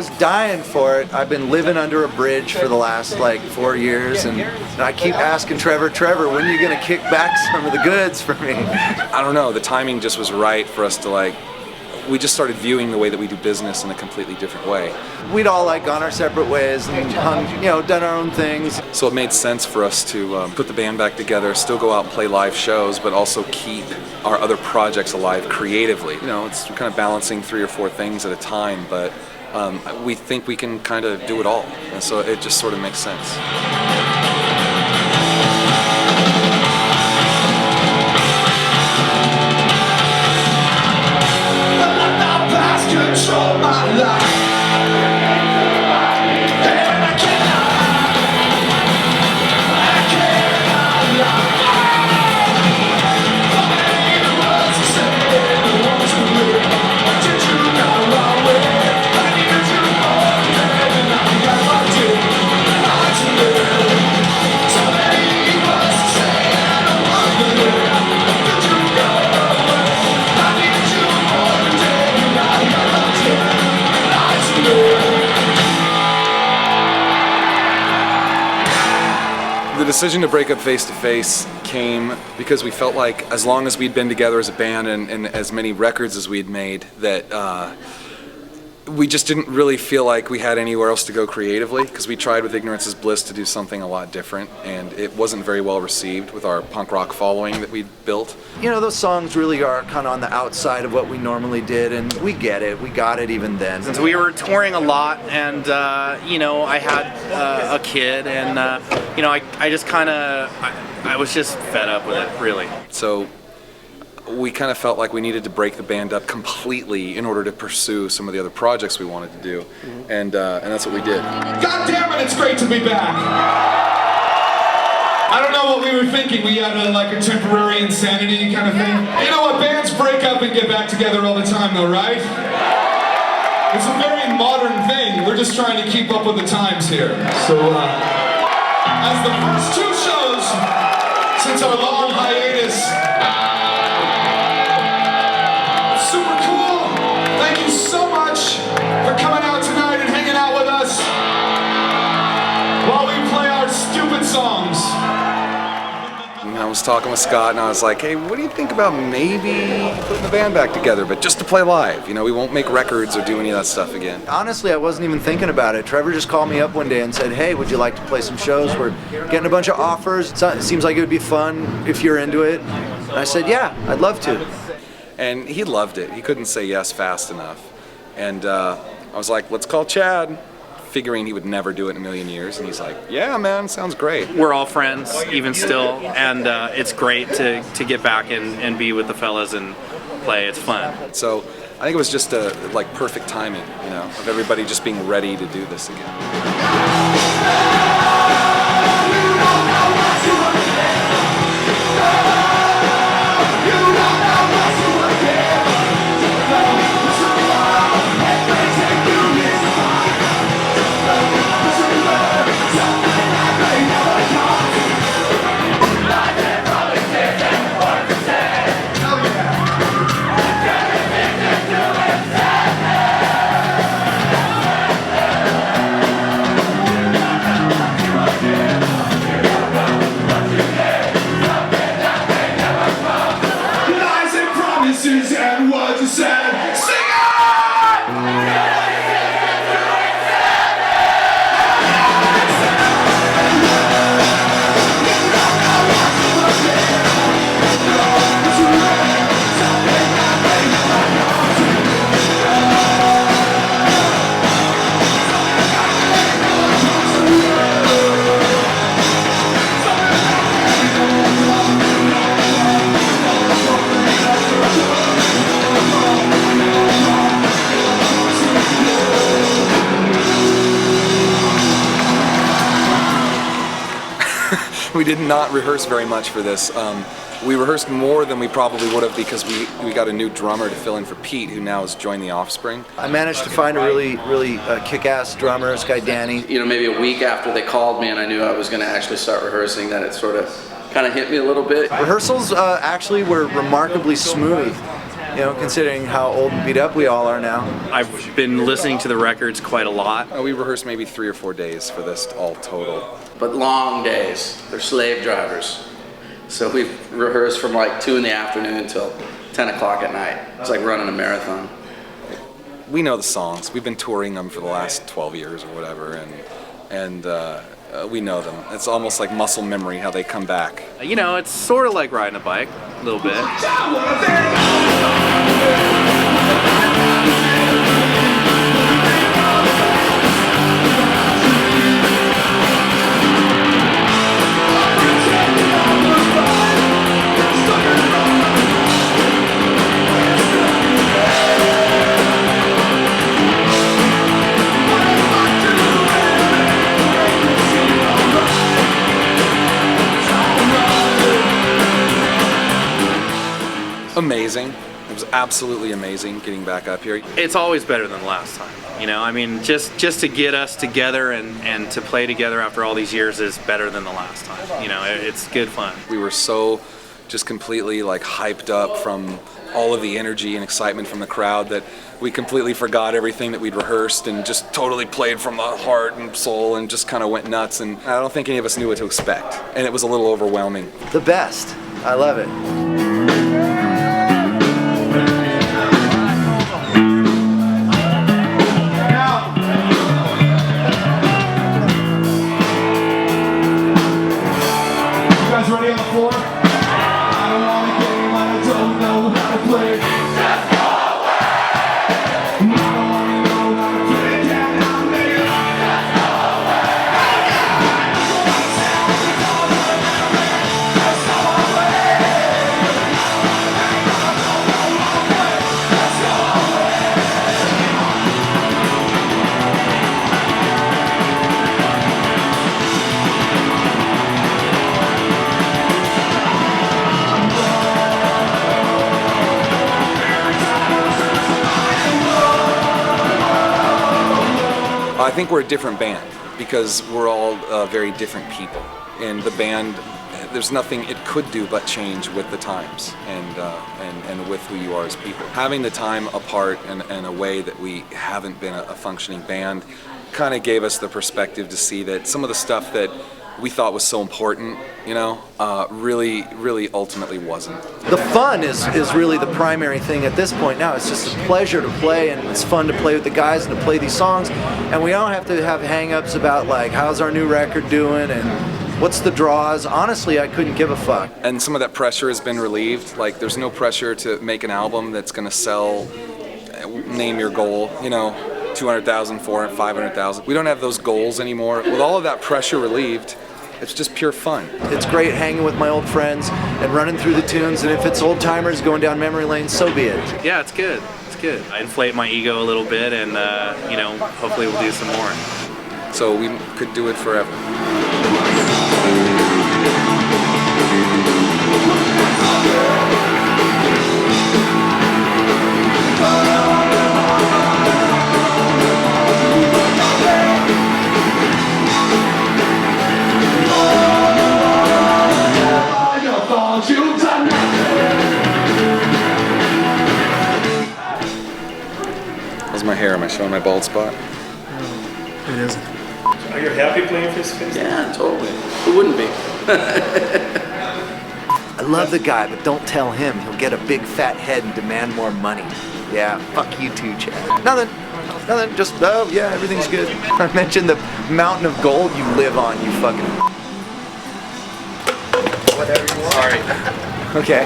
was dying for it. I've been living under a bridge for the last like 4 years, and I keep asking Trevor, when are you gonna kick back some of the goods for me? I don't know, the timing just was right for us to we just started viewing the way that we do business in a completely different way. We'd all gone our separate ways and hung, done our own things. So it made sense for us to put the band back together, still go out and play live shows, but also keep our other projects alive creatively. It's kind of balancing 3 or 4 things at a time, but we think we can kind of do it all. And so it just sort of makes sense. Control my life. The decision to break up Face to Face came because we felt like as long as we'd been together as a band and as many records as we'd made, that we just didn't really feel like we had anywhere else to go creatively, because we tried with Ignorance is Bliss to do something a lot different, and it wasn't very well received with our punk rock following that we'd built. Those songs really are kind of on the outside of what we normally did, and we get it. We got it even then. Since we were touring a lot, and I had a kid, and I just kind of, I was just fed up with it, really. So we kind of felt like we needed to break the band up completely in order to pursue some of the other projects we wanted to do, and that's what we did. God damn it, it's great to be back. I don't know what we were thinking. We had a temporary insanity kind of thing. You know what? Bands break up and get back together all the time, though, right? It's a very modern thing. We're just trying to keep up with the times here. So, as the first 2 shows since our long hiatus. Super cool. Thank you so much for coming out tonight and hanging out with us while we play our stupid songs. I was talking with Scott, and I was like, hey, what do you think about maybe putting the band back together, but just to play live? We won't make records or do any of that stuff again. Honestly, I wasn't even thinking about it. Trevor just called me up one day and said, hey, would you like to play some shows? We're getting a bunch of offers. It seems like it would be fun if you're into it. And I said, yeah, I'd love to. And he loved it. He couldn't say yes fast enough. And I was like, let's call Chad, figuring he would never do it in a million years. And he's like, yeah, man, sounds great. We're all friends, even still, and it's great to get back and be with the fellas and play. It's fun. So I think it was just perfect timing, of everybody just being ready to do this again. And what you said, sing it! We did not rehearse very much for this. We rehearsed more than we probably would have because we got a new drummer to fill in for Pete, who now has joined the Offspring. I managed to find a really kick-ass drummer, this guy Danny. Maybe a week after they called me and I knew I was going to actually start rehearsing, that it sort of kind of hit me a little bit. Rehearsals actually were remarkably smooth. considering how old and beat up we all are now. I've been listening to the records quite a lot. We rehearsed maybe 3 or 4 days for this all total. But long days. They're slave drivers. So we rehearsed from like 2 in the afternoon till 10 o'clock at night. It's like running a marathon. We know the songs. We've been touring them for the last 12 years or whatever, and we know them. It's almost like muscle memory how they come back. It's sort of like riding a bike, a little bit. Amazing. It was absolutely amazing getting back up here. It's always better than last time. Just to get us together and to play together after all these years is better than the last time. It's good fun. We were so just completely like hyped up from all of the energy and excitement from the crowd that we completely forgot everything that we'd rehearsed and just totally played from the heart and soul and just kind of went nuts. And I don't think any of us knew what to expect. And it was a little overwhelming. The best. I love it. Ready on the floor? I don't want a game, I don't know how to play. Just go away. I don't want to know how to play. Yeah, I'm nigga. Just go away. Just go away. I think we're a different band because we're all very different people. And the band, there's nothing it could do but change with the times and with who you are as people. Having the time apart in a way that we haven't been a functioning band kind of gave us the perspective to see that some of the stuff that we thought was so important, really ultimately wasn't. The fun is really the primary thing at this point now. It's just a pleasure to play, and it's fun to play with the guys and to play these songs. And we don't have to have hang-ups about like, how's our new record doing and what's the draws. Honestly, I couldn't give a fuck. And some of that pressure has been relieved. Like, there's no pressure to make an album that's gonna sell, name your goal, 200,000, 400,000, 500,000. We don't have those goals anymore. With all of that pressure relieved, it's just pure fun. It's great hanging with my old friends and running through the tunes, and if it's old timers going down memory lane, so be it. Yeah, it's good. It's good. I inflate my ego a little bit, and hopefully we'll do some more. So we could do it forever. How's my hair? Am I showing my bald spot? It isn't. Are you happy playing face-to-face? Yeah, totally. Who wouldn't be? I love the guy, but don't tell him. He'll get a big fat head and demand more money. Yeah, fuck you too, Chad. Nothing. Just, oh yeah, everything's good. I mentioned the mountain of gold you live on, you fucking... Whatever you want. Sorry. Okay.